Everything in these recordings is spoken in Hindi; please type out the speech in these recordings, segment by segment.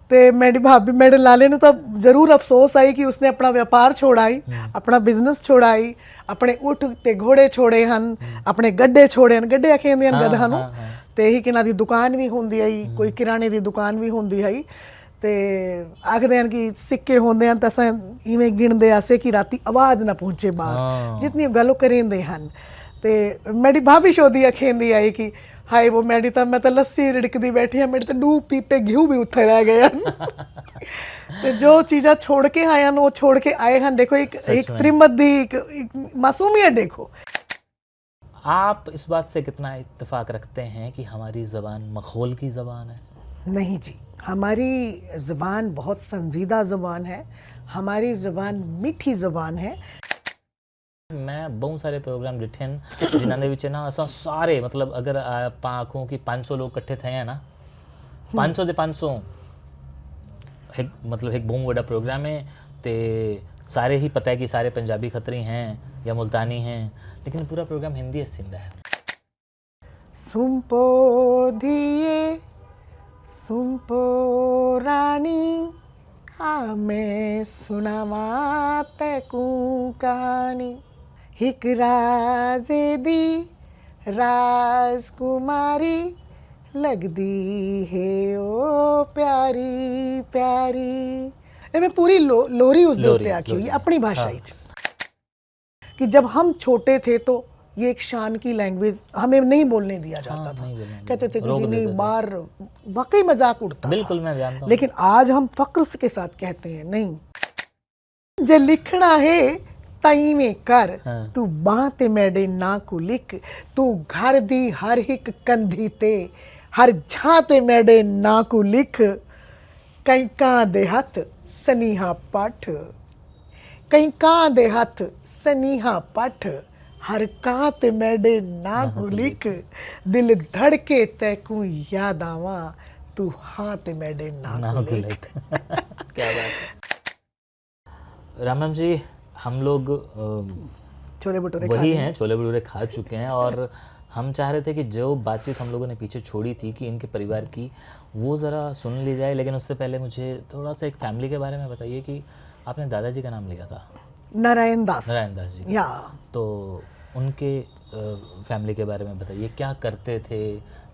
ਤੇ ਮੇਰੀ ਭਾਬੀ ਮੇਰੇ ਲਾਲੇ ਨੂੰ ਤਾਂ ਜ਼ਰੂਰ ਅਫਸੋਸ ਆਈ ਕਿ ਉਸਨੇ ਆਪਣਾ ਵਪਾਰ ਛੋੜਾਈ, ਆਪਣਾ ਬਿਜ਼ਨਸ ਛੋੜਾਈ, ਆਪਣੇ ਊਠ ਤੇ ਘੋੜੇ ਛੋੜੇ ਹਨ, ਆਪਣੇ ਗੱਡੇ ਛੋੜੇ ਹਨ। ਗੱਡੇ ਆਖੇ ਹਨ ਗਧਾਂ ਨੂੰ। ਤੇ ਇਹੀ ਕਿਨਾਂ ਦੀ ਦੁਕਾਨ ਵੀ ਹੁੰਦੀ ਹੈ, ਕੋਈ ਕਿਰਾਣੇ ਦੀ ਦੁਕਾਨ ਵੀ ਹੁੰਦੀ ਹੈ। ਤੇ ਆਖਦੇ ਹਨ ਕਿ ਸਿੱਕੇ ਹੁੰਦੇ ਹਨ ਤਾਂ ਅਸਾਂ ਇਵੇਂ ਗਿਣਦੇ ਆਸੇ ਕਿ ਰਾਤੀ ਆਵਾਜ਼ ਨਾ ਪਹੁੰਚੇ ਬਾਹਰ, ਜਿਤਨੀ ਗੱਲ ਕरेंदे ਹਨ। ਤੇ ਮੇਰੀ ਭਾਬੀ ਸ਼ੋਦੀ ਆਖੇਂਦੀ ਆਈ ਕਿ हाय वो मैं तो लस्सी रिड़कती बैठी है, मेरे तो 2 पीपे घिऊ भी उत्थे रह गए तो जो चीज़ा छोड़ के आए हैं वो छोड़ के आए हैं। देखो एक त्रिमत दी एक मासूमियत देखो। आप इस बात से कितना इत्तेफाक रखते हैं कि हमारी ज़बान मखौल की ज़बान है? नहीं जी, हमारी ज़बान बहुत संजीदा ज़बान है, हमारी ज़बान मीठी ज़बान है। मैं बहुत सारे प्रोग्राम डिठे जिन्होंने विच ना असां सारे मतलब अगर आप आखूं कि 500 लोग इकट्ठे थे हैं ना, 500 दे 500 एक मतलब एक बहुत बड़ा प्रोग्राम है। ते सारे ही पता है कि सारे पंजाबी खतरी हैं या मुल्तानी हैं, लेकिन पूरा प्रोग्राम हिंदी अस्तिंदा है। सुम्पो धिये सुम्पो रानी मैं सुनावा तैकू कहानी, हिक राजे दी राजकुमारी लगदी है ओ प्यारी प्यारी। मैं पूरी लोरी उस दे उत्ते आखी हुई अपनी भाषा ही कि जब हम छोटे थे तो ये एक शान की लैंग्वेज हमें नहीं बोलने दिया जाता था। कहते थे कि नहीं बाहर वाकई मजाक उड़ता। बिल्कुल मैं जानता हूं। लेकिन आज हम फक्र के साथ कहते हैं नहीं, जे लिखना है ताई में कर, तू बां ते मेडे ना को लिख, तू घर दी हर एक कंधी ते हर झां ते मेडे ना को लिख, कई कां दे हथ सनीहा पठ, कई कां दे हथ सनीहा पठ, हर कां ते मेडे ना को लिख, दिल धड़के तैकू याद आवा, तू हाँ ते मेडे ना को लिख। क्या बात है। राम जी, हम लोग छोले भटूरे वही हैं, छोले भटूरे खा चुके हैं और हम चाह रहे थे कि जो बातचीत हम लोगों ने पीछे छोड़ी थी कि इनके परिवार की, वो ज़रा सुन ली जाए। लेकिन उससे पहले मुझे थोड़ा सा एक फैमिली के बारे में बताइए कि आपने दादाजी का नाम लिया था नारायण दास। नारायण दास जी, या तो उनके फैमिली के बारे में बताइए, क्या करते थे,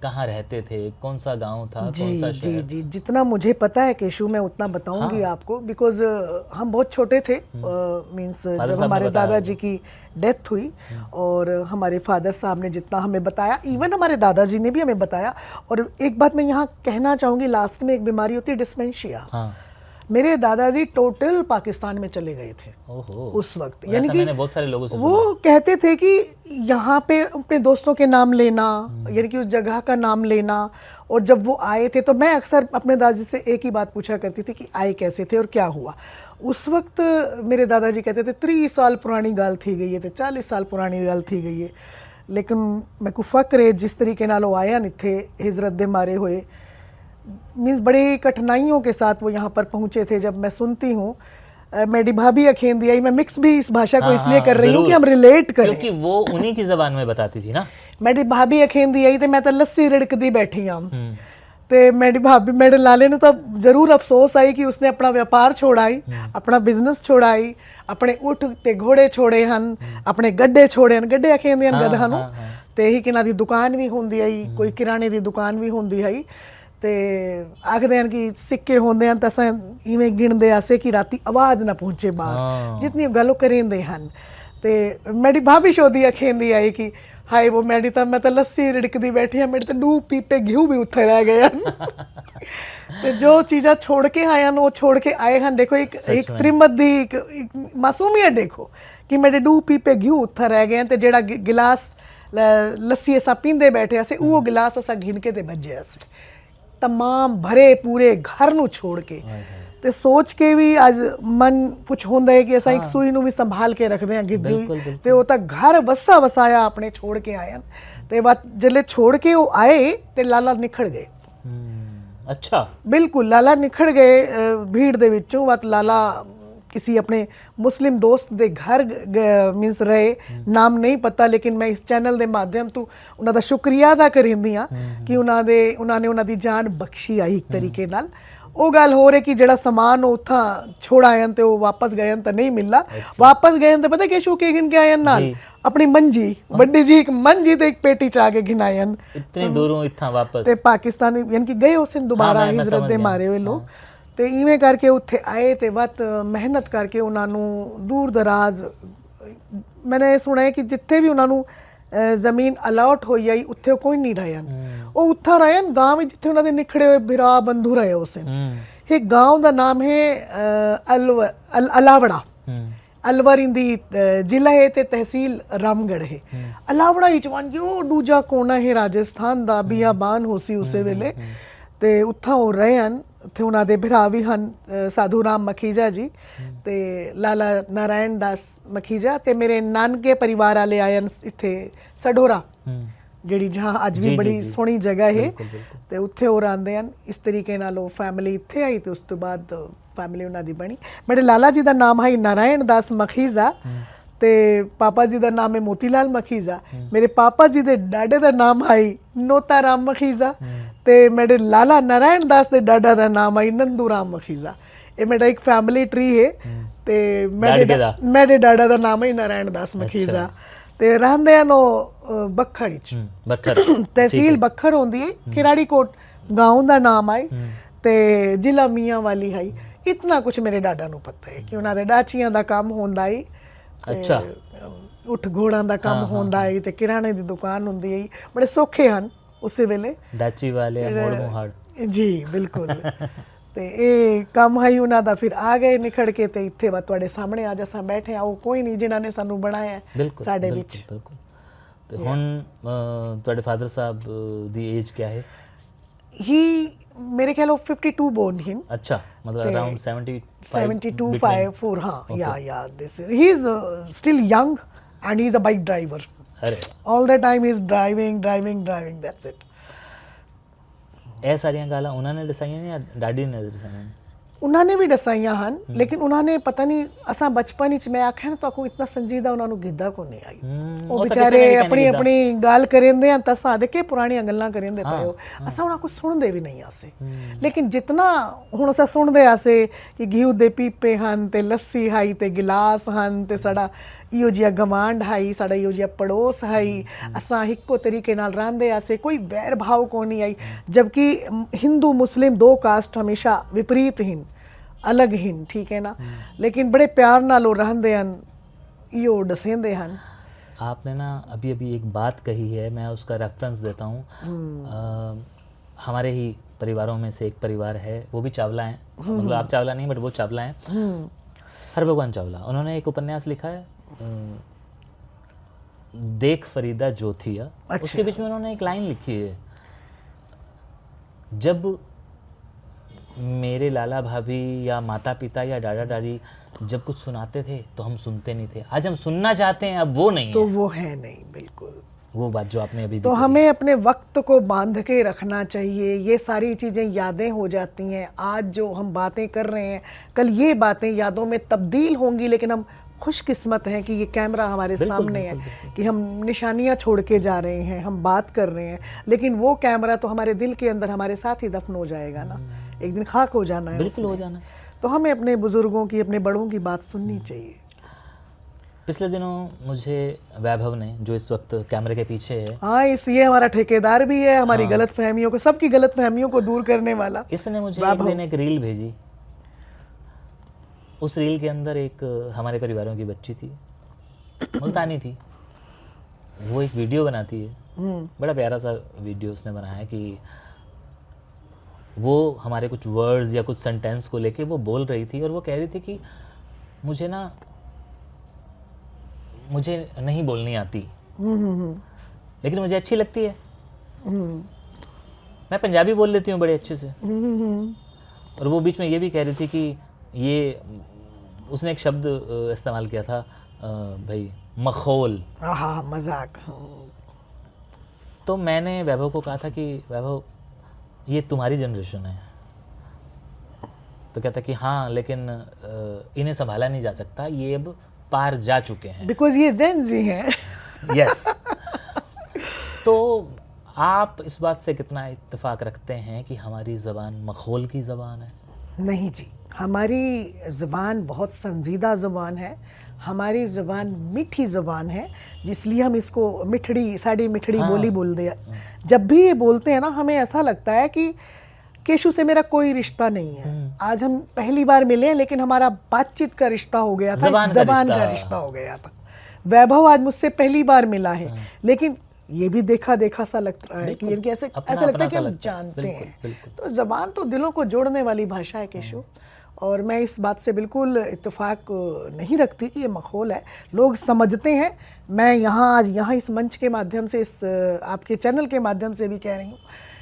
कहाँ रहते थे, कौन सा गांव था, कौन सा शहर? जी, जितना मुझे पता है केशु मैं उतना बताऊंगी आपको, बिकॉज हम बहुत छोटे थे। मींस जब हमारे दादाजी की डेथ हुई और हमारे फादर साहब ने जितना हमें बताया, इवन हमारे दादाजी ने भी हमें बताया। और एक बात मैं यहाँ कहना चाहूँगी, लास्ट में एक बीमारी होती है डिस्मेंशिया। मेरे दादाजी टोटल पाकिस्तान में चले गए थे उस वक्त, यानी कि बहुत सारे लोगों से वो कहते थे कि यहाँ पे अपने दोस्तों के नाम लेना, यानी कि उस जगह का नाम लेना। और जब वो आए थे तो मैं अक्सर अपने दादाजी से एक ही बात पूछा करती थी कि आए कैसे थे और क्या हुआ। उस वक्त मेरे दादाजी कहते थे 30 साल पुरानी गाल थी गई है, तो 40 साल पुरानी गाल थी गई है। लेकिन मैं को फक्र है जिस तरीके नाल वो आया नहीं थे हिजरत दे मारे हुए, मीन्स बड़ी कठिनाइयों के साथ वो यहाँ पर पहुँचे थे। जब मैं सुनती हूँ, मेरी भाभी अखेंदी आई, मैं मिक्स भी इस भाषा को इसलिए कर रही हूँ कि हम रिलेट करें, क्योंकि वो उन्हीं की ज़बान में बताती थी ना। मेरी भाभी अखेंदी आई तो मैं तो लस्सी रिड़कती बैठी हूँ। तो मेरी भाभी मेरे लाले ਨੂੰ ਤਾਂ ਜ਼ਰੂਰ ਅਫਸੋਸ ਆਈ ਕਿ ਉਸਨੇ ਆਪਣਾ ਵਪਾਰ ਛੋੜਾਈ, ਆਪਣਾ ਬਿਜ਼ਨਸ ਛੋੜਾਈ, ਆਪਣੇ ਊਠ ਤੇ ਘੋੜੇ ਛੋੜੇ ਹਨ, ਆਪਣੇ ਗੱਡੇ ਛੋੜੇ ਹਨ। ਗੱਡੇ ਆਖੇ ਹਨ ਗਧਾਂ ਨੂੰ। ਤੇ ਇਹੀ ਕਿਨਾਂ ਦੀ ਦੁਕਾਨ ਵੀ ਹੁੰਦੀ ਹੈ, ਕੋਈ ਕਿਰਾਣੇ ਦੀ ਦੁਕਾਨ ਵੀ ਹੁੰਦੀ ਹੈ। ਤੇ ਆਖਦੇ ਹਨ ਕਿ ਸਿੱਕੇ ਹੁੰਦੇ ਹਨ ਤਾਂ ਅਸਾਂ ਇਵੇਂ ਗਿਣਦੇ ਆਸੇ ਕਿ ਰਾਤੀ ਆਵਾਜ਼ ਨਾ ਪਹੁੰਚੇ ਬਾਹਰ, ਜਿਤਨੀ ਗੱਲ ਕरेंदे ਹਨ। ਤੇ ਮੇਰੀ ਭਾਬੀ ਸ਼ੋਦੀ ਆਖੇਂਦੀ ਆਈ ਕਿ हाय वो मैं तो लस्सी रिड़कती बैठी है, मेरे तो 2 पीपे घिऊ भी उत्थे रह गए तो जो चीज़ा छोड़ के आए हैं वो छोड़ के आए हैं। देखो एक त्रिमत दी एक मासूमियत देखो कि मेरे 2 पीपे घिऊ उत्थे रह गए तो जेड़ा गिलास लस्सी असा पींदे बैठे असे वो गिलास असा घिन के ते भजे असे तमाम भरे पूरे घर नू छोड़ के। ਤੇ ਸੋਚ ਕੇ ਵੀ ਅੱਜ ਮਨ ਕੁਛ ਹੁੰਦਾ ਹੈ ਕਿ ਅਸਾਂ ਇੱਕ ਸੂਈ ਨੂੰ ਵੀ ਸੰਭਾਲ ਕੇ ਰੱਖਦੇ ਹਾਂ ਗਿੱਧੀ ਤੇ ਉਹ ਤਾਂ ਘਰ ਵਸਾ ਵਸਾਇਆ ਆਪਣੇ ਛੋੜ ਕੇ ਆਏ ਹਨ। ਤੇ ਬਾਤ ਜਦੋਂ ਛੋੜ ਕੇ ਉਹ ਆਏ ਤੇ ਲਾਲਾ ਨਿਖੜ ਗਏ। ਅੱਛਾ, ਬਿਲਕੁਲ ਲਾਲਾ ਨਿਖੜ ਗਏ ਭੀੜ ਦੇ ਵਿੱਚੋਂ। ਬਾਤ ਲਾਲਾ किसी अपने मुस्लिम दोस्त दे घर मीनस रहे, नाम नहीं पता, लेकिन मैं इस चैनल के माध्यम तो उन्होंने शुक्रिया अदा करेंदी हाँ कि उन्होंने उन्होंने दी जान बख्शी आई एक तरीके नाल। ਉਹ ਗੱਲ ਹੋ ਰਹੀ ਕਿ ਜਿਹੜਾ ਸਮਾਨ ਉਹ ਉੱਥਾਂ ਛੋੜ ਆਇਆਂ ਤੇ ਉਹ ਵਾਪਸ ਗਏ ਤਾਂ ਨਹੀਂ ਮਿਲਣਾ। ਵਾਪਸ ਗਏ ਤਾਂ ਪਤਾ ਕਿ ਸ਼ੂ ਕੇ ਗਿਣ ਕੇ ਆਇਆਂ ਨਾਲ ਆਪਣੀ ਮੰਜੀ ਵੱਡੀ ਜੀ ਇੱਕ ਮੰਜੀ ਤੇ ਇੱਕ ਪੇਟੀ ਚ ਆ ਕੇ ਗਿਣਾਇਆਂ इतनी दूरों इतना वापस ਤੇ ਪਾਕਿਸਤਾਨੀ ਯਾਨੀ ਕਿ ਗਏ ਉਸ ਦਿਨ ਦੁਬਾਰਾ ਹਿਜਰਤ ਦੇ ਮਾਰੇ ਹੋਏ ਲੋਕ ਤੇ ਇਵੇਂ ਕਰਕੇ ਉੱਥੇ ਆਏ ਤੇ ਬਹੁਤ ਮਿਹਨਤ ਕਰਕੇ ਉਹਨਾਂ ਨੂੰ ਦੂਰ ਦਰਾਜ਼ ਮੈਨੇ ਸੁਣਿਆ ਕਿ ਜਿੱਥੇ ਵੀ ਉਹਨਾਂ ਨੂੰ ਜ਼ਮੀਨ ਅਲਾਟ ਹੋਈ ਆਈ ਉੱਥੇ ਉਹ ਕੋਈ ਨਹੀਂ ਰਹੇ ਉਹ ਉੱਥਾ ਰਹੇ ਗਾਂਵ ਵਿੱਚ ਜਿੱਥੇ ਉਹਨਾਂ ਦੇ ਨਿਖੜੇ ਹੋਏ ਬਿਰਾ ਬੰਧੂ ਰਹੇ ਉਸ एक गांव ਦਾ ਨਾਮ ਹੈ ਅਲਾਵੜਾ अलवर इंदी जिला है ते तहसील रामगढ़ है अलावड़ा ही चवान जो दूजा कोना है राजस्थान दा बियाबान होसी उसे वेले ते उत्था हो रहे हैं थे उन्हां दे भरा भी हन साधु राम मखीजा जी ते लाला नारायण दास मखीजा ते मेरे नानके परिवार वाले आए इत्थे सढोरा ਜਿਹੜੀ ਜਹਾਂ ਅੱਜ ਵੀ ਬੜੀ ਸੋਹਣੀ ਜਗ੍ਹਾ ਹੈ ਤੇ ਉੱਥੇ ਹੋਰ ਆਉਂਦੇ ਹਨ ਇਸ ਤਰੀਕੇ ਨਾਲ ਉਹ ਫੈਮਿਲੀ ਇੱਥੇ ਆਈ ਤੇ ਉਸ ਤੋਂ ਬਾਅਦ ਫੈਮਿਲੀ ਉਹਨਾਂ ਦੀ ਬਣੀ। ਮੇਰੇ ਲਾਲਾ ਜੀ ਦਾ ਨਾਮ ਹੈ ਨਾਰਾਇਣ ਦਾਸ ਮਖੀਜ਼ਾ ਤੇ ਪਾਪਾ ਜੀ ਦਾ ਨਾਮ ਹੈ ਮੋਤੀ ਲਾਲ ਮਖੀਜ਼ਾ। ਮੇਰੇ ਪਾਪਾ ਜੀ ਦੇ ਡਾਡੇ ਦਾ ਨਾਮ ਹੈ ਨੋਤਾ ਰਾਮ ਮਖੀਜ਼ਾ ਤੇ ਮੇਰੇ ਲਾਲਾ ਨਾਰਾਇਣ ਦਾਸ ਦੇ ਡਾਡਾ ਦਾ ਨਾਮ ਹੈ ਨੰਦੂ ਰਾਮ ਮਖੀਜ਼ਾ। ਇਹ ਮੇਰਾ ਇੱਕ ਫੈਮਿਲੀ ਟਰੀ ਹੈ ਤੇ ਮੇਰੇ ਡਾਡਾ ਦਾ ਨਾਮ ਹੈ ਨਾਰਾਇਣ ਦਾਸ ਮਖੀਜ਼ਾ ਤੇ ਰਹਿੰਦੇ ਹਨ ਉਹ ਬੱਖਰ ਵਿੱਚ ਬੱਖਰ ਤਹਿਸੀਲ ਬੱਖਰ ਹੁੰਦੀ ਹੈ ਖਿਰਾੜੀ ਕੋਟ ਗਾਉਂ ਦਾ ਨਾਮ ਹੈ ਤੇ ਜ਼ਿਲ੍ਹਾ ਮੀਆਂ ਵਾਲੀ ਹੈ। ਇਤਨਾ ਕੁਝ ਮੇਰੇ ਡਾਡਾ ਨੂੰ ਪਤਾ ਹੈ ਕਿ ਉਹਨਾਂ ਦੇ ਡਾਚੀਆਂ ਦਾ ਕੰਮ ਹੁੰਦਾ ਹੈ ਅੱਛਾ ਉੱਠ ਘੋੜਾਂ ਦਾ ਕੰਮ ਹੁੰਦਾ ਹੈ ਤੇ ਕਿਰਾਣੇ ਦੀ ਦੁਕਾਨ ਹੁੰਦੀ ਹੈ ਬੜੇ ਸੌਖੇ ਹਨ ਉਸੇ ਵੇਲੇ ਡਾਚੀ ਵਾਲੇ ਮੋੜ ਮੁਹਾੜ ਜੀ ਬਿਲਕੁਲ ਤੇ ਇਹ ਕੰਮ ਹੈ ਉਹਨਾਂ ਦਾ। ਫਿਰ ਆ ਗਏ ਨਿਖੜ ਕੇ ਤੇ ਇੱਥੇ ਵਾ ਤੁਹਾਡੇ ਸਾਹਮਣੇ ਅੱਜ ਅਸਾਂ ਬੈਠੇ ਆ ਉਹ ਕੋਈ ਨਹੀਂ ਜਿਨ੍ਹਾਂ ਨੇ ਸਾਨੂੰ ਬਣਾਇਆ ਸਾਡੇ ਵਿੱਚ। ਬਿਲਕੁਲ ਤੇ ਹੁਣ ਤੁਹਾਡੇ ਫਾਦਰ ਸਾਹਿਬ ਦੀ ਏਜ ਕੀ ਹੈ? ਹੀ ਮੇਰੇ ਖਿਆਲ ਉਹ 52 ਬੋਰਨ ਹਨ। ਅੱਛਾ ਮਤਲਬ ਅਰਾਊਂਡ 72 54 ਹਾਂ yeah this he is still young and he is a bike driver. ਅਰੇ all the time he is driving that's it. ਇਹ ਸਾਰੀਆਂ ਗੱਲਾਂ ਉਹਨਾਂ ਨੇ ਦੱਸਾਈਆਂ ਨੇ ਜਾਂ ਡੈਡੀ ਨੇ ਦੱਸਾਈਆਂ? ਉਹਨਾਂ ਨੇ ਵੀ ਦੱਸਾਈਆਂ ਹਨ ਲੇਕਿਨ ਉਹਨਾਂ ਨੇ ਪਤਾ ਨਹੀਂ ਅਸਾਂ ਬਚਪਨ ਵਿੱਚ ਮੈਂ ਆਖਿਆ ਨਾ ਤੁਹਾਨੂੰ ਇਤਨਾ ਸੰਜੀਦਾ ਉਹਨਾਂ ਨੂੰ ਗਿੱਧਾ ਕੋ ਨਹੀਂ ਆਈ। ਉਹ ਵਿਚਾਰੇ ਆਪਣੀ ਗੱਲ ਕਰਿੰਦੇ ਆ ਤਾਂ ਸਾਦੇ ਕੇ ਪੁਰਾਣੀਆਂ ਗੱਲਾਂ ਕਰਿੰਦੇ ਪਏ ਹੋ ਅਸਾਂ ਉਹਨਾਂ ਕੁਝ ਸੁਣਦੇ ਵੀ ਨਹੀਂ ਆਸੇ ਲੇਕਿਨ ਜਿਤਨਾ ਹੁਣ ਅਸਾਂ ਸੁਣਦੇ ਆਸੇ ਕਿ ਘਿਓ ਦੇ ਪੀਪੇ ਹਨ ਤੇ ਲੱਸੀ ਹਾਈ ਤੇ ਗਿਲਾਸ ਹਨ ਤੇ ਸਾਡਾ इहो जिहा गवांड है साडा इहो जिहा पड़ोस है असां हिक्को तरीके नाल रहंदे आसे कोई वैर भाव कोनी आई जबकि हिंदू मुस्लिम दो कास्ट हमेशा विपरीत हिन अलग हिन ठीक है ना लेकिन बड़े प्यार नाल रहंदे हन इहो दसेंदे हन। आपने ना अभी एक बात कही है मैं उसका रेफरेंस देता हूँ। हमारे ही परिवारों में से एक परिवार है वो भी चावला हैं मतलब आप चावला नहीं बट वो चावला हैं हरभगवान चावला। उन्होंने एक उपन्यास लिखा है देख फरीदा जो थिया। अच्छा। उसके बीच में उन्होंने एक लाइन लिखी है जब मेरे लाला भाभी या माता पिता या दादा दादी जब कुछ सुनाते थे तो हम सुनते नहीं थे आज हम सुनना चाहते हैं अब वो नहीं तो है। वो है नहीं बिल्कुल वो बात जो आपने अभी तो हमें अपने वक्त को बांध के रखना चाहिए। ये सारी चीज़ें यादें हो जाती हैं आज जो हम बातें कर रहे हैं कल ये बातें यादों में तब्दील होंगी लेकिन हम खुशकिस्मत हैं कि ये कैमरा हमारे सामने है कि हम निशानियां छोड़ के जा रहे हैं हम बात कर रहे हैं लेकिन वो कैमरा तो हमारे दिल के अंदर हमारे साथ ही दफन हो जाएगा ना एक दिन खाक हो जाना है बिल्कुल हो जाना। तो हमें अपने बुजुर्गों की अपने बड़ों की बात सुननी चाहिए। पिछले दिनों मुझे वैभव ने जो इस वक्त कैमरे के पीछे है हाँ ये हमारा ठेकेदार भी है हमारी गलत फहमियों को सबकी गलत फहमियों को दूर करने वाला इसने मुझे एक दिन एक रील भेजी। उस रील के अंदर एक हमारे परिवारों की बच्ची थी मुल्तानी थी वो एक वीडियो बनाती है बड़ा प्यारा सा वीडियो उसने बनाया कि वो हमारे कुछ वर्ड्स या कुछ सेंटेंस को लेके वो बोल रही थी और वो कह रही थी कि मुझे नहीं बोलनी आती लेकिन मुझे अच्छी लगती है मैं पंजाबी बोल लेती हूँ बड़े अच्छे से। और वो बीच में ये भी कह रही थी कि ये उसने एक शब्द इस्तेमाल किया था भाई मखौल मजाक। तो मैंने वैभव को कहा था कि वैभव ये तुम्हारी जनरेशन है तो कहता कि हाँ लेकिन इन्हें संभाला नहीं जा सकता ये अब पार जा चुके हैं बिकॉज ये जेन जी हैं। यस तो आप इस बात से कितना इत्तेफाक रखते हैं कि हमारी ज़बान मखौल की ज़बान है? नहीं जी, हमारी ज़ुबान बहुत संजीदा ज़ुबान है, हमारी ज़ुबान मीठी ज़ुबान है, इसलिए हम इसको मिठड़ी साड़ी मिठड़ी बोली बोल दे। जब भी ये बोलते हैं ना, हमें ऐसा लगता है कि केशु से मेरा कोई रिश्ता नहीं है। आज हम पहली बार मिले हैं, लेकिन हमारा बातचीत का रिश्ता हो गया था, ज़बान का रिश्ता हो गया था। वैभव आज मुझसे पहली बार मिला है, लेकिन ये भी देखा देखा सा लगता है कि इनके ऐसा लगता है कि हम जानते हैं। तो ज़बान तो दिलों को जोड़ने वाली भाषा है केशु, और मैं इस बात से बिल्कुल इत्तेफाक नहीं रखती कि ये मखौल है। लोग समझते हैं। मैं आज यहाँ इस मंच के माध्यम से, इस आपके चैनल के माध्यम से भी कह रही हूँ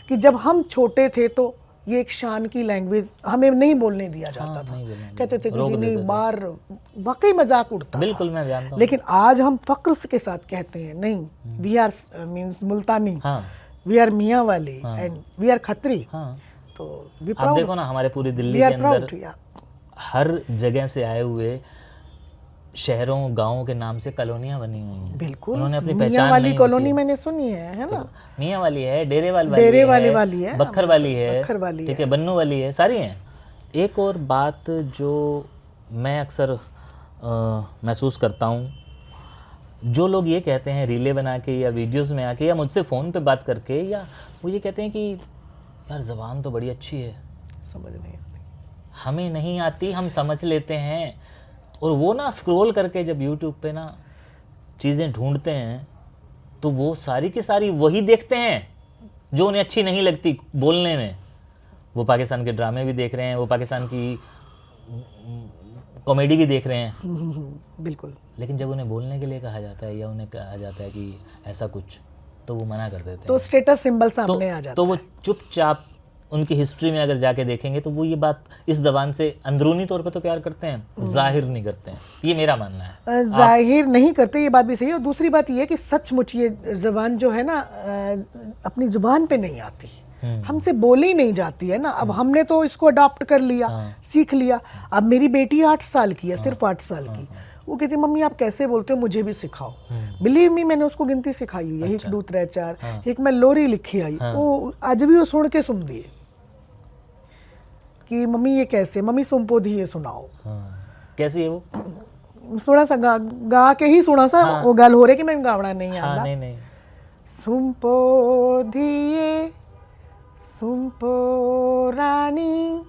कि जब हम छोटे थे तो ये एक शान की लैंग्वेज हमें नहीं बोलने दिया जाता था। कहते थे कि जी नहीं, बार वाकई मजाक उड़ता बिल्कुल, था। मैं जानता हूँ। लेकिन आज हम फक्र के साथ कहते हैं, नहीं, we are means Multani, we are Mianwali, and we are Khatri. तो वी आप देखो ना, हमारे पूरी दिल्ली के अंदर हर जगह से आए हुए शहरों गांवों के नाम से कॉलोनियां बनी हुई हैं। बिल्कुल, उन्होंने अपनी मियाँ पहचान वाली नहीं कॉलोनी मैंने सुनी है ना। मियाँ वाली है, डेरे वाली है, बखर वाली है, ठीक है, बन्नू वाली है, सारी हैं। एक और बात जो मैं अक्सर महसूस करता हूँ, जो लोग ये कहते हैं रीले बना के या वीडियोस में आके या मुझसे फ़ोन पे बात करके, या वो ये कहते हैं कि यार ज़बान तो बड़ी अच्छी है, समझ नहीं आती, हमें नहीं आती, हम समझ लेते हैं। और वो ना स्क्रॉल करके जब यूट्यूब पे ना चीज़ें ढूंढते हैं, तो वो सारी की सारी वही देखते हैं जो उन्हें अच्छी नहीं लगती बोलने में। वो पाकिस्तान के ड्रामे भी देख रहे हैं, वो पाकिस्तान की कॉमेडी भी देख रहे हैं। बिल्कुल। लेकिन जब उन्हें बोलने के लिए कहा जाता है या उन्हें कहा जाता है कि ऐसा कुछ, तो वो मना कर देते हैं। तो स्टेटस सिंबल सामने आ जाता तो वो चुपचाप उनकी हिस्ट्री में अगर जाके देखेंगे तो वो ये बात इस ज़बान से अंदरूनी तौर पे तो प्यार करते हैं, जाहिर नहीं करते हैं। ये मेरा मानना है। जाहिर नहीं करते, ये बात भी सही है। और दूसरी बात ये है कि सचमुच ये ज़बान जो है ना, अपनी ज़ुबान पे नहीं आती, हमसे बोली नहीं जाती है ना। अब हमने तो इसको अडॉप्ट कर लिया, सीख लिया। अब मेरी बेटी 8 साल की है, सिर्फ 8 साल की। वो कहती मम्मी आप कैसे बोलते हो, मुझे भी सिखाओ। बिलीव मी, मैंने उसको गिनती सिखाई हुई है, 1 2 3 4। एक मैं लोरी लिखी आई, वो आज भी वो सुन के सुन दिए कि मम्मी ये कैसे, मम्मी सुम्पो धिए सुनाओ। कैसी है वो? थोड़ा सा गा के ही सुना सा वो गल हो रही कि मैं गावना नहीं आता। नहीं। सुम्पो धिए सुम्पो रानी,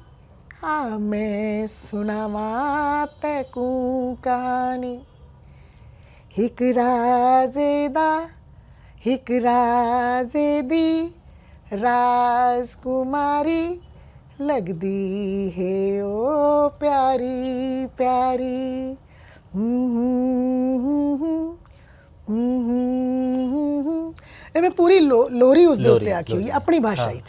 मैं सुनावा तैकू कहानी। हिक राजेदा हिक राजेदी राजकुमारी, लगदी है ओ प्यारी प्यारी। मैं पूरी लोरी उस दे उत्ते आखी हुई अपनी भाषा ही।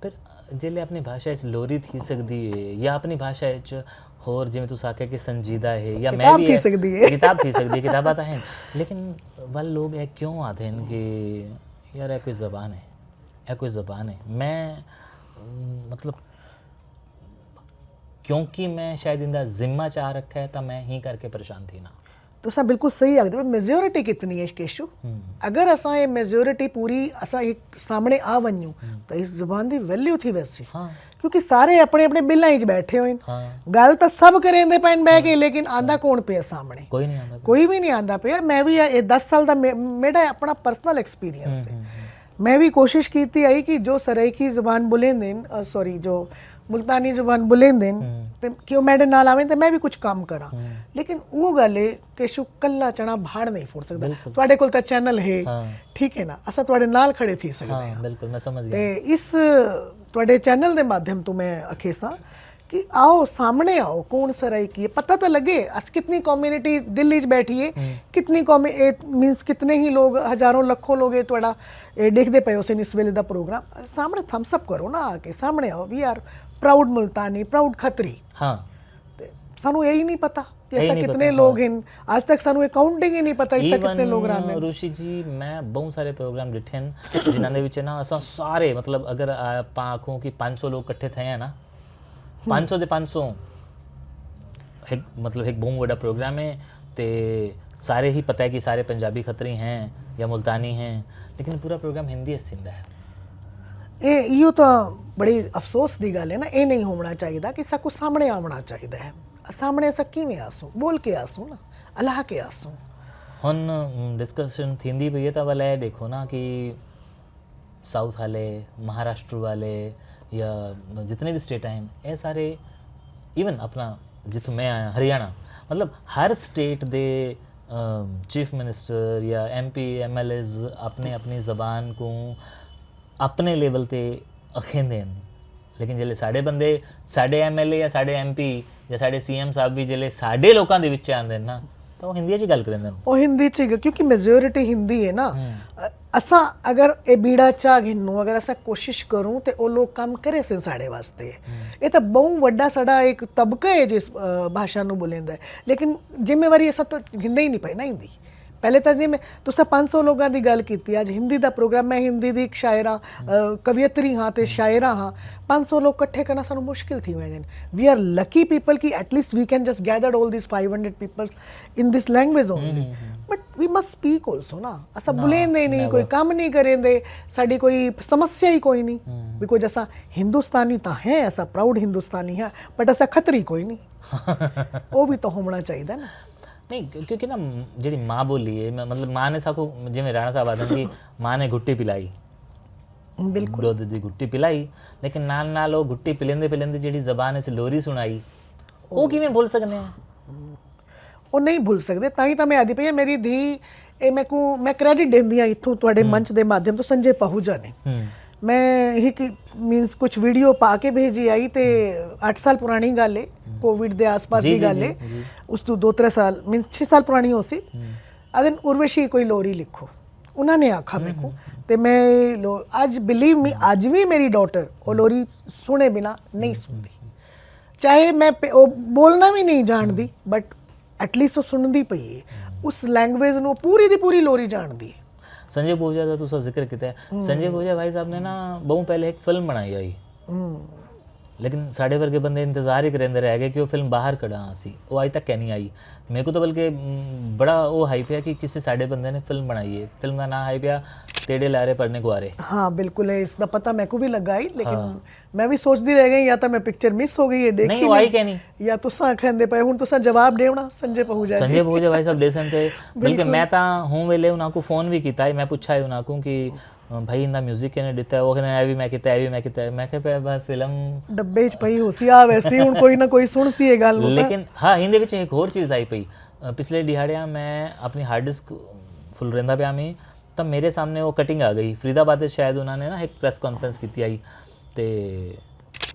फिर जेल्लै अपनी भाषा च लोरी थी सकदी है, या अपनी भाषा च होर जिवें तुस आखे कि संजीदा है, या मैं भी किताब थी सकदी है, किताबां तां हैं, लेकिन वल लोग है क्यों आते हैं कि यार कोई ज़बान है, कोई ज़बान है। मैं मतलब क्योंकि मैं शायद इंदा जिम्मा चाह रखा है, तो मैं ही करके परेशान थी ना। तो असां बिल्कुल सही आखदे। मेजोरिटी कितनी है केशु? अगर असां ये मेजोरिटी पूरी असां एक सामने आ वञूं तो इस जुबान दी वैल्यू थी वैसी। क्योंकि सारे अपने अपने बिल्लां च बैठे हुए गल तो सब करेंदे पैन बह के, लेकिन आंदा कौन पे सामने? कोई नहीं आंदा, कोई भी नहीं आंदा पे। मैं भी 10 साल का मेरा अपना पर्सनल एक्सपीरियंस है। मैं भी कोशिश की थी आई कि जो सराइकी जुबान बुलेंदेन, सॉरी जो मुल्तानी जुबान बुलेंदेन, कि वो मेरे नाल आवें तो मैं भी कुछ काम करा। लेकिन वो गल है कि शु कल्ला चना भाड़ नहीं फोड़ सकता। तुहाडे कोल तो चैनल है, ठीक है ना, असा तुहाडे नाल खड़े थी सकते हैं। बिल्कुल, मैं समझ गया। ते इस तुहाडे चैनल के माध्यम तो मैं अखेसा कि आओ सामने आओ, कौन सराइकी है, पता तो लगे। अस कितनी कम्युनिटी दिल्ली च बैठी है, कितनी मीनस कितने ही लोग, हजारों लखों लोग थोड़ा देखते पे उस इस वेले का प्रोग्राम सामने थम्सअप करो ना, आके सामने आओ। We are proud Multani, proud Khatri. सानू यही नहीं पता कि ऐसा कितने लोग हैं। आज तक सानू काउंटिंग ही नहीं पता इतना कितने लोग रहंदे। ऋषि जी, मैं बहुत सारे प्रोग्राम डिठे हैं जिन्हां दे विच ना असां सारे, मतलब अगर आपां आखूं कि 500 लोग इकट्ठे थे हैं ना, 500 दे 500 एक मतलब एक बहुत बड़ा प्रोग्राम है। ते सारे ही पता है कि सारे पंजाबी खतरी हैं या मुल्तानी हैं, लेकिन पूरा प्रोग्राम हिंदी है। ਇਹੋ ਤਾਂ ਬੜੀ ਅਫਸੋਸ ਦੀ ਗੱਲ ਹੈ ਨਾ, ਇਹ ਨਹੀਂ ਹੋਣਾ ਚਾਹੀਦਾ ਕਿ ਸਭ ਕੁਝ ਸਾਹਮਣੇ ਆਉਣਾ ਚਾਹੀਦਾ ਹੈ। ਸਾਹਮਣੇ ਅਸਾਂ ਕਿਵੇਂ ਆਸੂ, ਬੋਲ ਕੇ ਆਸੂ ਨਾ, ਅਲਾਹ ਕੇ ਆਸੂ। ਹੁਣ डिस्कशन थींदी पई है, तो वाला ये देखो ना कि साउथ वाले, महाराष्ट्र वाले या जितने भी स्टेट हैं, ये सारे इवन अपना जितों मैं आया हरियाणा, मतलब हर स्टेट दे चीफ मिनिस्टर या MP MLAs अपने अपनी ज़बान को अपने लेवल ते अखेंदे हैं। लेकिन जिले साढ़े बंदे, साढ़े MLA या साढ़े MP या साढ़े CM साहब भी जिले साढ़े लोगों के विच आंदे ना, तो वो हिंदी च गल करेंदे हैं। ਉਹ ਹਿੰਦੀ ਚ ਹੀ, ਕਿਉਂਕਿ ਮੈਜੋਰਿਟੀ ਹਿੰਦੀ ਹੈ ਨਾ। ਅਸਾਂ ਅਗਰ ਇਹ ਬੀੜਾ ਚਾਹ ਘਿੰਨੂ, ਅਗਰ ਅਸਾਂ ਕੋਸ਼ਿਸ਼ ਕਰੂੰ ਤੇ ਉਹ ਲੋਕ ਕੰਮ ਕਰੇ ਸੇ ਸਾਡੇ ਵਾਸਤੇ। ਇਹ ਤਾਂ ਬਹੁਤ ਵੱਡਾ ਸਾਡਾ ਇੱਕ ਤਬਕਾ ਹੈ ਜਿਸ ਭਾਸ਼ਾ ਨੂੰ ਬੋਲੇਂਦਾ ਹੈ, ਲੇਕਿਨ ਜ਼ਿੰਮੇਵਾਰੀ ਅਸਾਂ ਤਾਂ ਹਿੰਦੀ ਹੀ ਨਹੀਂ ਪਈ ਨਾ। ਹਿੰਦੀ ਪਹਿਲੇ ਤਾਂ ਜਿਵੇਂ ਤੁਸੀਂ 500 ਲੋਕਾਂ ਦੀ ਗੱਲ ਕੀਤੀ, ਅੱਜ ਹਿੰਦੀ ਦਾ ਪ੍ਰੋਗਰਾਮ, ਮੈਂ ਹਿੰਦੀ ਦੀ ਇੱਕ ਸ਼ਾਇਰਾ ਕਵਿਅਤਰੀ ਹਾਂ ਤੇ ਸ਼ਾਇਰਾ ਹਾਂ। 500 ਲੋਕ ਇਕੱਠੇ ਕਰਨਾ ਸਾਨੂੰ ਮੁਸ਼ਕਿਲ ਥੀ when. We are lucky people ਕਿ at least we can just gathered all this 500 peoples in this language only, but we must speak also ਨਾ। ਅਸਾਂ ਬੁਲੇਂਦੇ ਨਹੀਂ, ਕੋਈ ਕੰਮ ਨਹੀਂ ਕरेंदे, ਸਾਡੀ ਕੋਈ ਸਮੱਸਿਆ ਹੀ ਕੋਈ ਨਹੀਂ। ਬਿਕੋਜ਼ ਅਸਾਂ ਹਿੰਦੁਸਤਾਨੀ ਤਾਂ ਹੈ, ਅਸਾਂ ਪ੍ਰਾਊਡ ਹਿੰਦੁਸਤਾਨੀ ਹੈ, ਬਟ ਅਸਾਂ ਖਤਰੀ ਕੋਈ ਨਹੀਂ। ਉਹ ਵੀ ਤਾਂ ਹੋਣਾ ਚਾਹੀਦਾ ਨਾ। नहीं, क्योंकि ना जी माँ बोली है, मतलब माँ ने साको जिमें राणा साहब आदम की माँ ने गुट्टी पिलाई, बिल्कुल दुध दी गुट्टी पिलाई, लेकिन नाल नाल वो गुट्टी पिलेंदे पिलेंदे जी जबान च लोरी सुनाई, वो किवें भुल सकने हैं? ਉਹ ਨਹੀਂ ਭੁੱਲ ਸਕਦੇ। ਤਾਂ ਹੀ ਤਾਂ ਮੈਂ ਆਦੀ ਪਈ ਹਾਂ, ਮੇਰੀ ਧੀ ਇਹ ਮੈਂ ਕ੍ਰੈਡਿਟ ਦਿੰਦੀ ਹਾਂ ਇੱਥੋਂ ਤੁਹਾਡੇ ਮੰਚ ਦੇ ਮਾਧਿਅਮ ਤੋਂ ਸੰਜੇ ਪਹੂਜਾ ਨੇ। ਮੈਂ ਇੱਕ ਮੀਨਸ ਕੁਝ ਵੀਡੀਓ ਪਾ ਕੇ ਭੇਜੀ ਆਈ, ਤੇ 8 ਸਾਲ ਪੁਰਾਣੀ ਗੱਲ ਹੈ, ਕੋਵਿਡ ਦੇ ਆਸ-ਪਾਸ ਦੀ ਗੱਲ ਹੈ, ਉਸ ਤੋਂ 2-3 ਸਾਲ ਮੀਨਸ 6 ਸਾਲ ਪੁਰਾਣੀ ਹੋ ਸੀ। ਅਦਨ ਉਰਵਸ਼ੀ ਕੋਈ ਲੋਰੀ ਲਿਖੋ, ਉਹਨਾਂ ਨੇ ਆਖਾ ਮੇਰੇ ਕੋ, ਤੇ ਮੈਂ ਅੱਜ ਬਿਲੀਵ ਮੀ, ਅੱਜ ਵੀ ਮੇਰੀ ਡਾਟਰ ਉਹ ਲੋਰੀ ਸੁਣੇ ਬਿਨਾ ਨਹੀਂ ਸੁਣਦੀ। ਚਾਹੇ ਮੈਂ ਉਹ ਬੋਲਣਾ ਵੀ ਨਹੀਂ ਜਾਣਦੀ, ਬਟ ਐਟਲੀਸਟ ਉਹ ਸੁਣਦੀ ਪਈ ਹੈ, ਉਸ ਲੈਂਗੁਏਜ ਨੂੰ ਪੂਰੀ ਦੀ ਪੂਰੀ ਲੋਰੀ ਜਾਣਦੀ ਹੈ। संजय पहूजा का तुसा जिक्र किया है, संजय पहूजा भाई साहब ने ना बहुत पहले एक फिल्म बनाई आई, लेकिन साढ़े वर्गे बंदे इंतजार ही करेंदे रह गए कि वो फिल्म बाहर कड़ा सी, वो अज तक क्या नहीं आई। मेरे को तो बल्कि बड़ा वो हाई पिया कि किसी साढ़े बंदे ने फिल्म बनाई है। फिल्म का नाम हाई पिया तेड़े लारे पढ़ने को आ रहे। हाँ बिल्कुल है, इसका पता मेरे को भी लगा ही, लेकिन मैं भी सोचती रह गई या तो मैं पिक्चर मिस हो गई है, देखी नहीं आई क्या नहीं, या तुसा कहंदे पे हुन तुसा जवाब देवना संजय पहूजा भाई साहब दे सकते। बल्कि मैं ता हूं वेले उना को फोन भी कीता है, मैं पूछा है उना को कि भाई इंदा म्यूजिक किने दिता है, वो कहने ए भी मैं कीता है, ए भी मैं कीता है। मैं कह पे फिल्म डब्बे च पई होसी आ वैसे हुन कोई ना कोई सुन सी ये गल। लेकिन हां हिंदे विच एक और चीज आई पई, पिछले दिहाड़िया मैं अपनी हार्ड डिस्क फुल रहिंदा पिया में, तब मेरे सामने वो कटिंग आ गई फरीदाबाद शायद उन्होंने ना एक प्रेस कॉन्फ्रेंस की आई, तो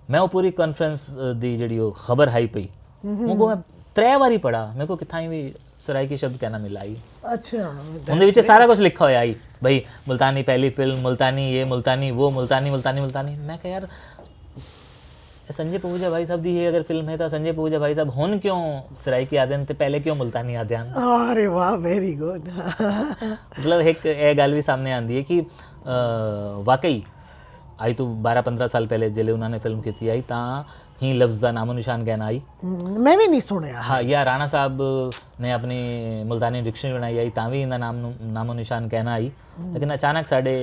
मैं वो पूरी कॉन्फ्रेंस दी जी वो खबर आई पई, उनको मैं 3 बारी पढ़ा, मेरे को कितना भी सराइकी शब्द कहना मिला आई। अच्छा उनके विच सारा कुछ लिखा हुआ आई, भाई मुल्तानी पहली फिल्म, मुल्तानी ये, मुल्तानी वो, मुल्तानी मुल्तानी मुल्तानी। मैं कह यार संजय पहूजा भाई साहब दी ये अगर फिल्म है तो संजय पहूजा भाई साहब हुन क्यों सराइकी आदे ते पहले क्यों मुल्तानी आदे? अरे वाह वेरी गुड। मतलब एक ये गल भी सामने आंदी है कि वाकई आई तो 12-15 साल पहले जिले उन्होंने फिल्म की आई ता ही लफ्ज़ का नामो निशान कहना आई, मैं भी नहीं सुनिया। हाँ, या राणा साहब ने अपनी मुल्तानी डिक्शनरी बनाई आई ता भी इनका नामो निशान कहना आई। लेकिन अचानक साढ़े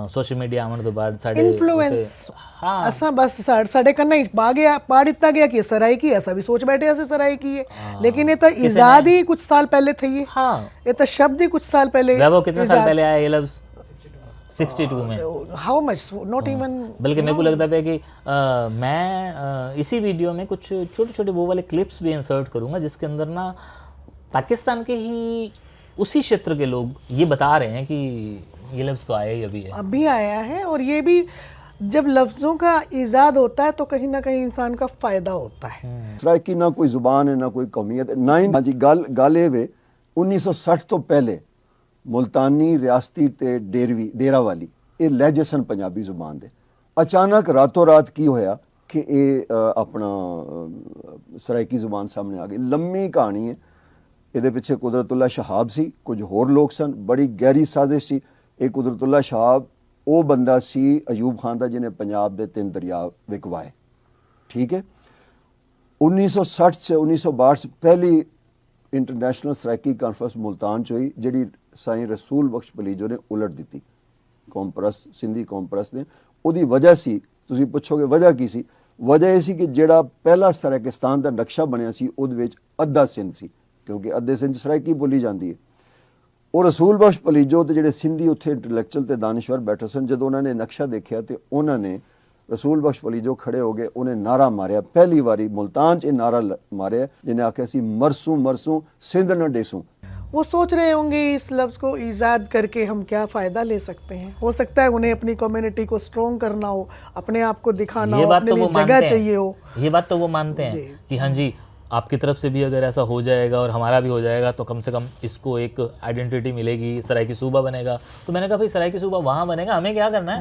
सोशल मीडिया आने तो बाद साढ़े इन्फ्लुएंस असा बस साढ़े कन्ना ही पा गया, पा दिता गया कि सराई की, ऐसा भी सोच बैठे ऐसे सराई की है। लेकिन ये तो इजाद ही कुछ साल पहले थी है। हाँ, ये तो शब्द ही कुछ साल पहले। वैभव कितने साल पहले आया ये लफ्ज़? 62 में। How much not even. बल्कि मेरे को लगता है कि मैं इसी वीडियो में कुछ छोटे छोटे वो वाले क्लिप्स भी इंसर्ट करूंगा जिसके अंदर ना पाकिस्तान के ही उसी क्षेत्र के लोग ये बता रहे हैं कि ये लफ्ज़ तो आया ही अभी आया है। और ये भी जब लफ्ज़ों का ईजाद होता है तो कहीं ना कहीं इंसान का फ़ायदा होता है। सराइकी ना कोई ज़ुबान है ना कोई कौमियत है। हाँ जी गल ये वे 1960 तो पहले मुल्तानी रियासती ते डेरा वाली ये लहजे सन पंजाबी जुबान दे। अचानक रातों रात की होया कि ये अपना सराइकी जुबान सामने आ गई। लम्मी कहानी है, ये पिछे कुदरतुल्ला शहाब सी, कुछ होर लोग सन, बड़ी गहरी साजिश सी। एक कुदरतुल्ला शहाब वो बंदा सी अयूब खान दा जिन्हें पंजाब दे 3 दरिया विकवाए, ठीक है। 1960 से 1962 पहली इंटरनेशनल सराइकी कॉन्फ्रेंस मुल्तान च हुई, जिहड़ी साईं रसूल बख्श बलीजो ने उलट दी। कौम परस्त सिंधी कौम परस्त ने ਉਹਦੀ ਵਜ੍ਹਾ ਸੀ, ਤੁਸੀਂ ਪੁੱਛੋਗੇ ਵਜ੍ਹਾ ਕੀ ਸੀ, ਵਜ੍ਹਾ ਇਹ ਸੀ ਕਿ ਜਿਹੜਾ ਪਹਿਲਾ ਸਰਾਇਕਿਸਤਾਨ ਦਾ ਨਕਸ਼ਾ ਬਣਿਆ ਸੀ ਉਹਦੇ ਵਿੱਚ ਅੱਧਾ ਸਿੰਧ ਸੀ, ਕਿਉਂਕਿ ਅੱਧੇ ਸਿੰਧ 'ਚ ਸਰਾਇਕੀ ਬੋਲੀ ਜਾਂਦੀ ਹੈ। ਉਹ ਰਸੂਲ ਬਖਸ਼ ਪਲੀਜੋ ਤੇ ਜਿਹੜੇ ਸਿੰਧੀ ਉੱਥੇ ਇੰਟੈਲੈਕਚੁਅਲ ਤੇ ਦਾਨਿਸ਼ਵਰ ਬੈਠੇ ਸਨ, ਜਦੋਂ ਉਹਨਾਂ ਨੇ ਨਕਸ਼ਾ ਦੇਖਿਆ ਤੇ ਉਹਨਾਂ ਨੇ ਰਸੂਲ ਬਖਸ਼ ਪਲੀਜੋ ਖੜੇ ਹੋ ਗਏ, ਉਹਨੇ ਨਾਰਾ ਮਾਰਿਆ, ਪਹਿਲੀ ਵਾਰੀ ਮੁਲਤਾਨ 'ਚ ਇਹ ਨਾਰਾ ਮਾਰਿਆ ਜਿਹਨੇ ਆਖਿਆ ਸੀ ਮਰਸੂ ਮਰਸੂ ਸਿੰਧ न डेसू। वो सोच रहे होंगे इस लफ्ज़ को ईजाद करके हम क्या फ़ायदा ले सकते हैं। हो सकता है उन्हें अपनी कम्युनिटी को स्ट्रॉन्ग करना हो, अपने आप को दिखाना ये हो, बात अपने तो लिए वो जगह मानते चाहिए हैं, हो। ये बात तो वो मानते हैं कि हाँ जी आपकी तरफ से भी अगर ऐसा हो जाएगा और हमारा भी हो जाएगा तो कम से कम इसको एक आइडेंटिटी मिलेगी, सराइकी सूबा बनेगा। तो मैंने कहा भाई सराइकी सूबा वहाँ बनेगा, हमें क्या करना है,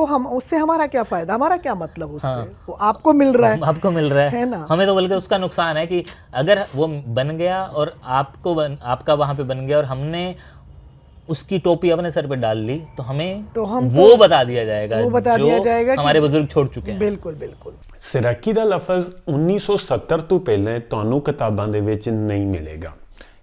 हम उससे हमारा क्या फ़ायदा, हमारा क्या मतलब उससे। वो आपको मिल रहा है, आपको मिल रहा है ना। हमें तो बल्कि उसका नुकसान है कि अगर वो बन गया और आपका वहाँ पे बन गया और हमने उसकी टोपी अपने सर पे डाल ली तो हमें वो बता दिया जाएगा, वो बता दिया जाएगा कि हमारे बुजुर्ग छोड़ चुके हैं। बिल्कुल बिल्कुल। ਸਰਾਇਕੀ ਦਾ ਲਫ਼ਜ਼ 1970 ਤੋਂ ਪਹਿਲਾਂ ਤੁਹਾਨੂੰ ਕਿਤਾਬਾਂ ਦੇ ਵਿੱਚ ਨਹੀਂ ਮਿਲੇਗਾ।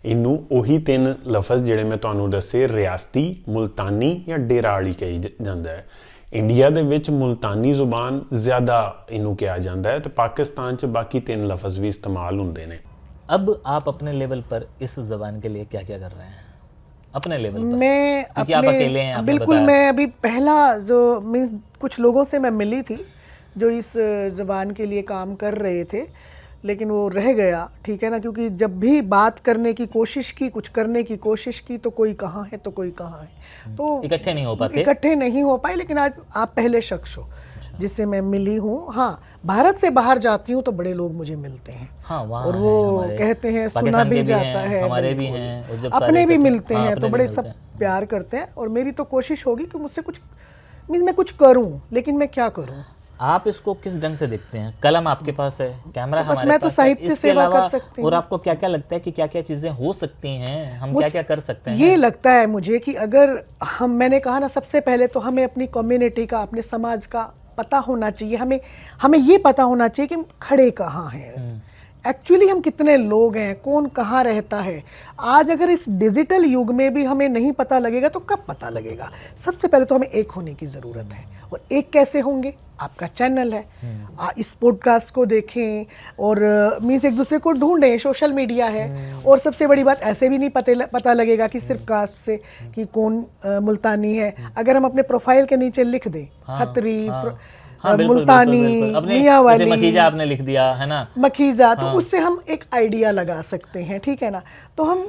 ਇਹਨੂੰ ਉਹੀ ਤਿੰਨ ਲਫ਼ਜ਼ ਜਿਹੜੇ ਮੈਂ ਤੁਹਾਨੂੰ ਦੱਸੇ, ਰਿਆਸਤੀ, ਮੁਲਤਾਨੀ ਜਾਂ ਡੇਰਾਲੀ ਕਹੀ ਜਾਂਦਾ ਹੈ। ਇੰਡੀਆ ਦੇ ਵਿੱਚ ਮੁਲਤਾਨੀ ਜ਼ੁਬਾਨ ਜ਼ਿਆਦਾ ਇਹਨੂੰ ਕਿਹਾ ਜਾਂਦਾ ਹੈ ਤੇ ਪਾਕਿਸਤਾਨ 'ਚ ਬਾਕੀ ਤਿੰਨ ਲਫ਼ਜ਼ ਵੀ ਇਸਤੇਮਾਲ ਹੁੰਦੇ ਨੇ। अब आप अपने लेवल पर इस जबान के लिए क्या क्या कर रहे हैं अपने लेवल पर? मैं क्योंकि आप अकेले हैं, आपने बिल्कुल बताया। मैं अभी पहला जो मीन्स कुछ लोगों से मैं मिली थी जो इस ज़बान के लिए काम कर रहे थे, लेकिन वो रह गया, ठीक है ना, क्योंकि जब भी बात करने की कोशिश की, कुछ करने की कोशिश की तो कोई कहाँ है तो कोई कहाँ है, तो इकट्ठे नहीं हो पाते। इकट्ठे नहीं हो पाए। लेकिन आज आप पहले शख्स हो जिससे मैं मिली हूँ। हाँ, भारत से बाहर जाती हूँ तो बड़े लोग मुझे मिलते हैं, हाँ, वहाँ और हैं वो हमारे, कहते हैं सुना पाकिस्तान भी के जाता हैं, है, हमारे भी बिल्कुल। हैं, और जब अपने सारे भी इकट्ठे- मिलते हाँ, हैं अपने तो भी बड़े मिलते सब हैं। प्यार करते हैं। और मेरी तो कोशिश होगी कि मुझसे कुछ मीन्स मैं कुछ करूं, लेकिन मैं क्या करूं। आप इसको किस ढंग से देखते हैं? कलम आपके पास है, कैमरा तो बस हमारे मैं तो पास है, साहित्य इसके सेवा कर अलावा सकती हूँ। और आपको क्या क्या लगता है कि क्या क्या चीजें हो सकती हैं, हम क्या क्या कर सकते हैं? ये लगता है मुझे कि अगर मैंने कहा ना, सबसे पहले तो हमें अपनी कम्युनिटी का, अपने समाज का पता होना चाहिए। हमें ये पता होना चाहिए कि हम खड़े कहाँ हैं, एक्चुअली हम कितने लोग हैं, कौन कहाँ रहता है। आज अगर इस डिजिटल युग में भी हमें नहीं पता लगेगा तो कब पता लगेगा। सबसे पहले तो हमें एक होने की ज़रूरत है। और एक कैसे होंगे? आपका चैनल है, इस पॉडकास्ट को देखें और मीन्स एक दूसरे को ढूंढें, सोशल मीडिया है। और सबसे बड़ी बात, ऐसे भी नहीं पता लगेगा कि सिर्फ कास्ट से कि कौन मुल्तानी है। अगर हम अपने प्रोफाइल के नीचे लिख दें खतरी, हाँ, बिल्कुल, मुल्तानी, बिल्कुल, बिल्कुल। अपने मियाँ वाली, जैसे मखीजा आपने लिख दिया है ना, मखीजा, तो उससे हम एक आइडिया लगा सकते हैं, ठीक है ना। तो हम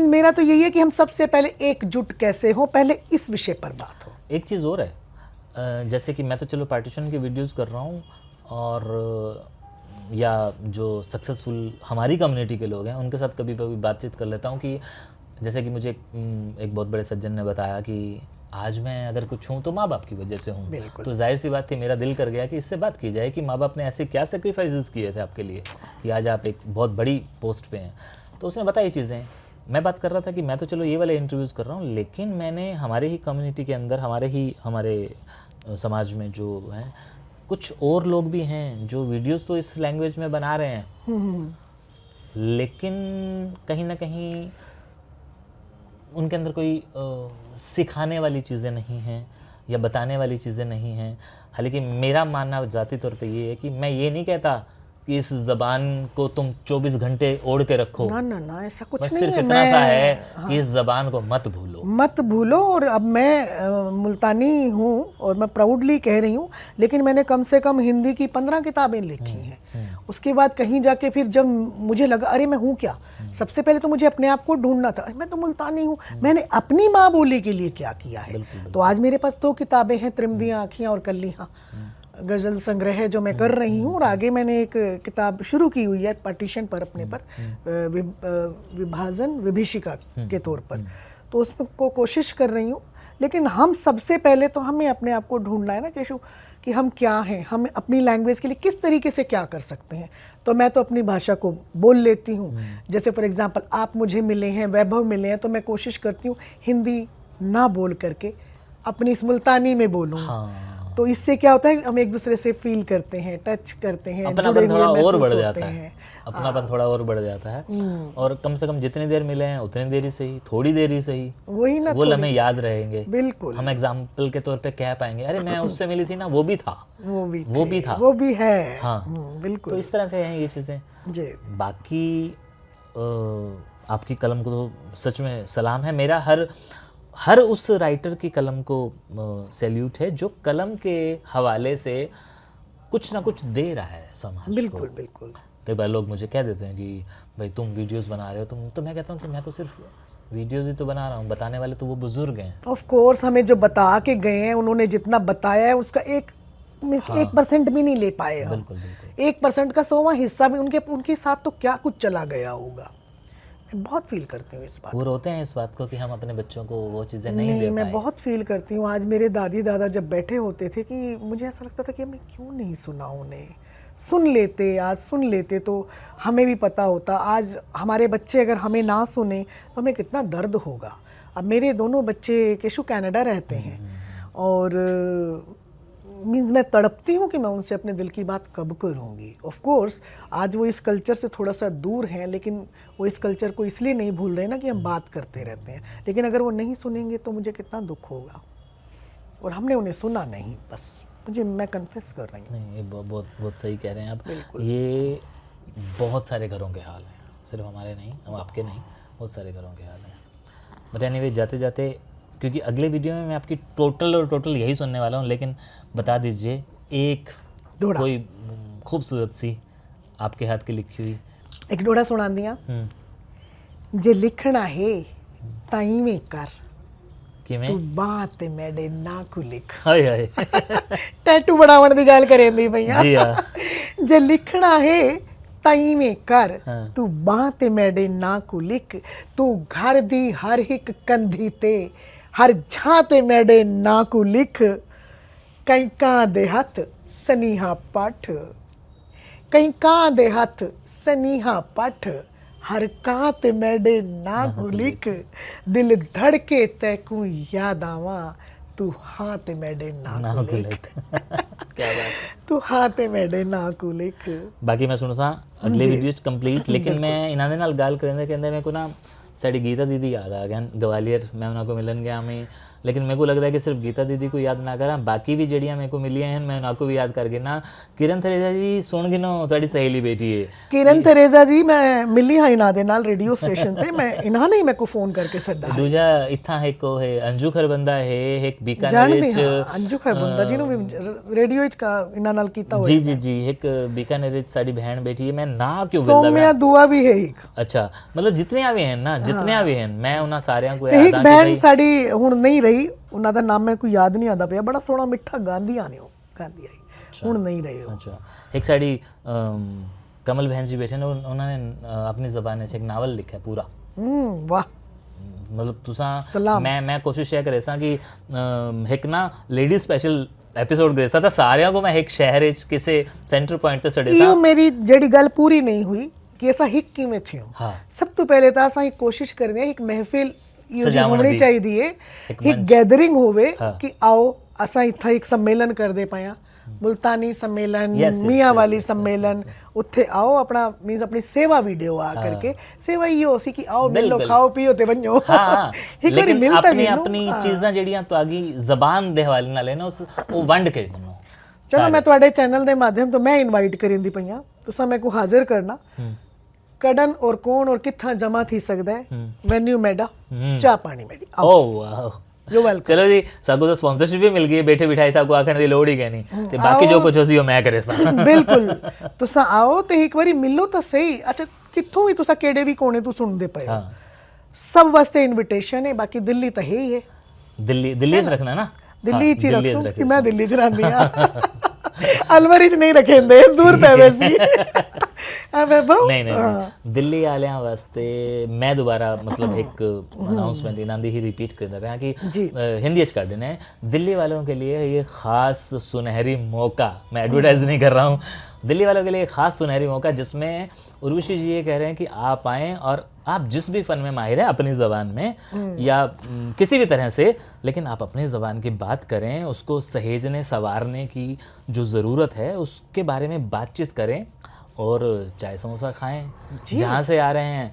मेरा तो यही है कि हम सबसे पहले एकजुट कैसे हो, पहले इस विषय पर बात हो। एक चीज़ और है, जैसे कि मैं तो चलो पार्टीशन की वीडियोस कर रहा हूँ, और या जो सक्सेसफुल हमारी कम्युनिटी के लोग हैं उनके साथ कभी कभी बातचीत कर लेता हूँ कि जैसे कि मुझे एक बहुत बड़े सज्जन ने बताया कि आज मैं अगर कुछ हूँ तो माँ बाप की वजह से हूँ। तो जाहिर सी बात थी, मेरा दिल कर गया कि इससे बात की जाए कि माँ बाप ने ऐसे क्या सेक्रीफाइसेस किए थे आपके लिए कि आज आप एक बहुत बड़ी पोस्ट पे हैं। तो उसने बताई चीज़ें। मैं बात कर रहा था कि मैं तो चलो ये वाले इंटरव्यूज़ कर रहा हूँ, लेकिन मैंने हमारे ही कम्युनिटी के अंदर, हमारे समाज में जो हैं कुछ और लोग भी हैं जो वीडियोस तो इस लैंग्वेज में बना रहे हैं, लेकिन कहीं ना कहीं उनके अंदर कोई सिखाने वाली चीज़ें नहीं हैं या बताने वाली चीज़ें नहीं हैं। हालांकि मेरा मानना ज़ाती तौर पे ये है कि मैं ये नहीं कहता कि इस ज़बान को तुम 24 घंटे ओढ़ के रखो, ना ना ना, ऐसा कुछ बस नहीं सिर्फ है। इतना सा है कि इस ज़बान को मत भूलो। और अब मैं मुल्तानी हूँ और मैं प्राउडली कह रही हूँ, लेकिन मैंने कम से कम हिंदी की 15 किताबें लिखी हैं। उसके बाद कहीं जाके फिर जब मुझे लगा अरे मैं हूँ क्या, सबसे पहले तो मुझे अपने आप को ढूंढना था। मैं तो मुल्तानी हूँ, मैंने अपनी माँ बोली के लिए क्या किया है। तो आज मेरे पास 2 किताबें हैं, त्रिमदियाँ आँखियाँ और कल्लियाँ, गज़ल संग्रह जो मैं कर रही हूँ। और आगे मैंने एक किताब शुरू की हुई है पार्टीशन पर, अपने पर विभाजन विभीषिका के तौर पर, तो उसमें को कोशिश कर रही हूँ। लेकिन हम सबसे पहले तो हमें अपने आप को ढूंढना है ना केशु, कि हम क्या हैं, हम अपनी लैंग्वेज के लिए किस तरीके से क्या कर सकते हैं। तो मैं तो अपनी भाषा को बोल लेती हूँ। जैसे फॉर एग्जांपल आप मुझे मिले हैं, वैभव मिले हैं, तो मैं कोशिश करती हूँ हिंदी ना बोल करके अपनी इस मुल्तानी में बोलूँ। तो इससे क्या होता है, हम एक दूसरे से फील करते हैं, टच करते हैं, जुड़े अपनापन हुए थोड़ा और महसूस बढ़ होते जाता है, हैं। अपनापन थोड़ा और बढ़ जाता है। और कम से कम जितनी देर मिले हैं उतनी देर ही सही, थोड़ी देर ही सही, वही ना, वो लम्हे याद रहेंगे। बिल्कुल, हम एग्जाम्पल के तौर पे कह पाएंगे, अरे मैं उससे मिली थी ना, वो भी था, वो भी था, वो भी है। हाँ। बिल्कुल। तो इस तरह से हैं ये चीज़ें। जी, बाकी आपकी कलम को तो सच में सलाम है मेरा। हर उस राइटर की कलम को सैल्यूट है जो कलम के हवाले से कुछ ना कुछ दे रहा है समाज बिल्कुल को। बिल्कुल। कई बार लोग मुझे कह देते हैं कि भाई तुम वीडियोस बना रहे हो, तो मैं कहता हूँ कि मैं तो सिर्फ वीडियोस ही तो बना रहा हूँ, बताने वाले तो वो बुजुर्ग हैं। ऑफ कोर्स, हमें जो बता के गए हैं, उन्होंने जितना बताया है उसका 1% भी नहीं ले पाए हम। बिल्कुल बिल्कुल। 1% का 100वां हिस्सा भी उनके साथ तो क्या कुछ चला गया होगा। मैं बहुत फील करती हूँ इस बात। वो रोते हैं इस बात को कि हम अपने बच्चों को वो चीज़ें नहीं दे नहीं, पाए। मैं बहुत फील करती हूँ। आज मेरे दादी दादा जब बैठे होते थे कि मुझे ऐसा लगता था कि हमने क्यों नहीं सुना उन्हें। सुन लेते, आज सुन लेते तो हमें भी पता होता। आज हमारे बच्चे अगर हमें ना सुने तो हमें कितना दर्द होगा। अब मेरे दोनों बच्चे केशु कनाडा रहते हैं और मीन्स मैं तड़पती हूँ कि मैं उनसे अपने दिल की बात कब करूँगी। ऑफ कोर्स आज वो इस कल्चर से थोड़ा सा दूर हैं, लेकिन वो इस कल्चर को इसलिए नहीं भूल रहे ना कि हम बात करते रहते हैं। लेकिन अगर वो नहीं सुनेंगे तो मुझे कितना दुख होगा। और हमने उन्हें सुना नहीं, बस मैं कन्फेस कर रही हूँ। नहीं, ये बहुत बहुत सही कह रहे हैं आप। ये बहुत सारे घरों के हाल हैं, सिर्फ हमारे नहीं, हम आपके नहीं, बहुत सारे घरों के हाल हैं। बट एनीवे, जाते जाते, क्योंकि अगले वीडियो में मैं आपकी टोटल यही सुनने वाला हूँ, लेकिन बता दीजिए एक कोई खूबसूरत सी आपके हाथ की लिखी हुई एक डोड़ा सुना दिया। जे लिखना है ताई में कर, किवें तू बात मेरे ना को लिख। हाय हाय टैटू बनावन दी गल करें दी भैया जी हाँ। जे लिखना है ताई में कर, हाँ। तू बात मेरे ना को लिख। तू घर दी हर एक कंधी ते हर झाते मेरे ना को लिख। कई कां दे हथ सनीहा पठ, कई कां दे हथ सनीहा पठ। हर कांत मेरे ना को लिख। दिल धड़के तैकू याद आवा, तू हाथ मेरे ना को लिख। क्या बात। तू हाथ मेरे ना को लिख। बाकी मैं सुनसा अगले वीडियो च कंप्लीट, लेकिन मैं इन्हां दे नाल गल करेंदे कहंदे मेरे को ना साड़ी गीता दीदी याद आ गया गवालियर। मैं उन्होंने मिलन गया मैं, लेकिन मेरे को लगता है कि सिर्फ गीता दीदी को याद ना करा, बाकी भी जड़ियाँ मेरे को मिलियां हैं मैं उनको भी याद करके ना। किरण थरेजा जी सुन गिनो, ਤੁਹਾਡੀ सहेली बेटी है किरण थरेजा जी, मैं मिली हाँ इन्हां दे नाल रेडियो स्टेशन पे। मैं इन्हां ने ही मेरे को फोन करके सद्दा है। दूजा इत्थां एक को है अंजू खरबंदा है, एक बीकानेर जानदी च हां अंजू खरबंदा जी नु भी रेडियो इच का इन्हां नाल कीता होया। जी जी जी, एक बीकानेर च साड़ी बहन बैठी है, मैं ना क्यों बोलदा सौम्या दुआ भी है एक। अच्छा, मतलब जितने भी हैं ना, जितने भी हैं, मैं उन्हां सारियां को एक याद आ कि बहन भाई साड़ी हुण नहीं रही, उन्हां दा नाम मैं कोई याद नहीं आंदा पिया। बड़ा सोहना मिठा गांधी आने हो, गांधी आई हुण नहीं रहे हो। अच्छा, एक साड़ी कमल बहन जी बैठे ने, उन्होंने अपनी ज़बान से एक नावल लिखा है पूरा। वाह। मतलब तुसा मैं कोशिश यह करे सा कि एक ना लेडी स्पेशल एपिसोड दे सा था सारियां को। मैं एक शहर किसी सेंटर पॉइंट ते सड़े यो मेरी जेडी गल पूरी नहीं हुई कि ऐसा हिक किवें थियो। हाँ। सब तो पहले तो असां कोशिश करदे हैं एक महफिल सजावण होनी दी। चाहिए, एक एक गैदरिंग होवे हाँ। कि आओ असां इत्था एक सम्मेलन करदे पाया, मुल्तानी सम्मेलन, Yes, मियाँ yes, वाली yes, सम्मेलन, उत्थे आओ अपना मींस अपनी सेवा वीडियो आ करके सेवा ही हो सी कि आओ मिलो बिल्कुल। खाओ पियो ते बनो। हाँ, एक बारी लेकिन मिलता अपनी नहीं अपनी चीज़ां जड़ियां तो आगी जबान दे हवाले नाल है ना, उस वो वंड के बनो। चलो मैं ਤੁਹਾਡੇ चैनल दे माध्यम तो मैं इनवाइट करेंदी पईया, तुसा मेरे को हाजिर करना कड़न और कौन और कित्था जमा थी सकदा है। वेन्यू मेडा चाह पानी मेडी। ओह वाह, यू वेलकम। चलो जी, सागो तो स्पॉन्सरशिप भी मिल गई है, बैठे बिठाए सागो आखण दी लोड़ ही गई नहीं ते बाकी जो कुछ होसी मैं करे सा। बिल्कुल, तुसा आओ ते एक बारी मिलो तो सही। अच्छा, कित्थों भी तुसा केड़े भी कोने तू सुनदे पए हो, सब वास्ते इनविटेशन है। बाकी दिल्ली तो है ही है, दिल्ली च रखना ना, दिल्ली च ही दिल्ली च रखूं रखे कि मैं दिल्ली च रहंदी हां। अलवर च नहीं रखेंदे, दूर पे वैसी। वैभव नहीं नहीं दिल्ली वालियां वास्ते मैं दोबारा मतलब एक अनाउंसमेंट इन्हां दी ही रिपीट करदा पिया कि हिंदी च कर देना है दिल्ली वालों के लिए ये खास सुनहरी मौका, मैं एडवर्टाइज नहीं कर रहा हूँ, दिल्ली वालों के लिए एक खास सुनहरी मौका जिसमें उर्वशी जी ये कह रहे हैं कि आप आएँ और आप जिस भी फन में माहिर है अपनी ज़बान में या किसी भी तरह से, लेकिन आप अपनी ज़बान की बात करें, उसको सहेजने संवारने की जो ज़रूरत है उसके बारे में बातचीत करें और चाय समोसा खाएं, जहाँ से आ रहे हैं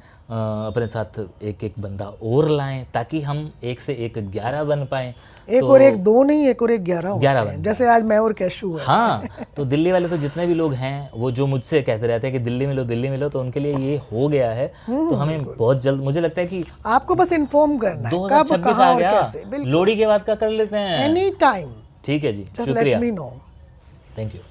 अपने साथ एक एक बंदा और लाएं ताकि हम 1 से 1 11 बन पाएं। एक और एक 2 नहीं, एक और एक 11 होते 11 हैं, जैसे आज मैं और कैशू है। हाँ, तो दिल्ली वाले तो जितने भी लोग हैं वो जो मुझसे कहते रहते हैं कि दिल्ली में लो, तो उनके लिए ये हो गया है। तो हमें बहुत जल्द, मुझे लगता है कि आपको बस इन्फॉर्म करना है कब 2026 कहाँ आ और गया, कैसे। बिल्कुल, लोहड़ी के बाद का कर लेते हैं। एनी टाइम, ठीक है जी, जस्ट लेट शुक्रिया, मी नो। Thank you.